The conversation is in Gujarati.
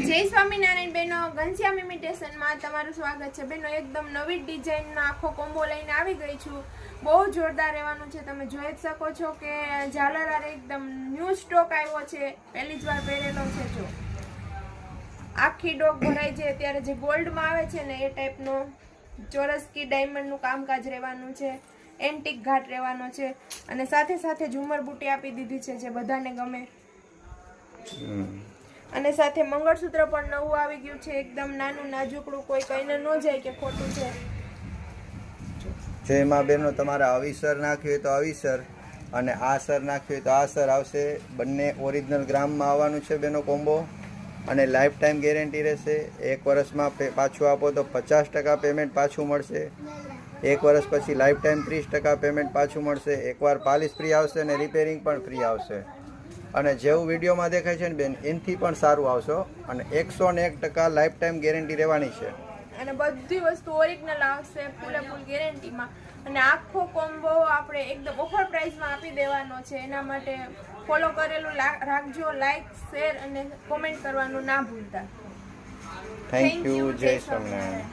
જય સ્વામિનારાયણ બહેનો, ઘનશ્યામ ઇમિટેશનમાં તમારું સ્વાગત છે બહેનો। એકદમ નવી ડિઝાઇનનો આખો કોમ્બો લઈને આવી ગઈ છું। બહુ જોરદાર રહેવાનું છે। તમે જોઈ જ શકો છો કે ઝાલર એકદમ ન્યૂ સ્ટોક આવ્યો છે, પહેલી જ વાર પહેરેલો છે। જો આખી ડોક ભરાઈ છે ત્યારે જે ગોલ્ડમાં આવે છે ને એ ટાઈપનો ચોરસ કી ડાયમંડનું કામકાજ રહેવાનું છે, એન્ટિક ઘાટ રહેવાનો છે અને સાથે સાથે ઝુમર બુટી આપી દીધી છે જે બધાને ગમે। અને સાથે મંગળસૂત્ર પણ નવું આવી ગયું છે, એકદમ નાનું નાજુકડું, કોઈ કહીને ન જાય કે ખોટું છે। જેમાં બેનો તમારે અવિસર નાખ્યું હોય તો અવિસર અને આ સર નાખ્યું હોય તો આ સર આવશે। બંને ઓરિજિનલ ગ્રામમાં આવવાનું છે બેનો કોમ્બો અને લાઈફ ટાઈમ ગેરંટી રહેશે। 1 વર્ષમાં પાછું આપો તો 50% પેમેન્ટ પાછું મળશે। 1 વર્ષ પછી લાઈફ ટાઈમ 30% પેમેન્ટ પાછું મળશે। એકવાર પાલિશ ફ્રી આવશે અને રિપેરિંગ પણ ફ્રી આવશે અને જેવું વિડીયોમાં દેખાય છે ને બેન એનાથી પણ સારું આવશે અને 101% લાઈફ ટાઈમ ગેરંટી રહેવાની છે અને બધી વસ્તુ ઓરિજિનલ આવશે ફૂલ ગેરંટીમાં। અને આખો કોમ્બો આપણે એકદમ ઓફર પ્રાઇસમાં આપી દેવાનો છે। એના માટે ફોલો કરેલું રાખજો, લાઈક, શેર અને કોમેન્ટ કરવાનું ના ભૂલતા। Thank you. જય સ્વામિનારાયણ।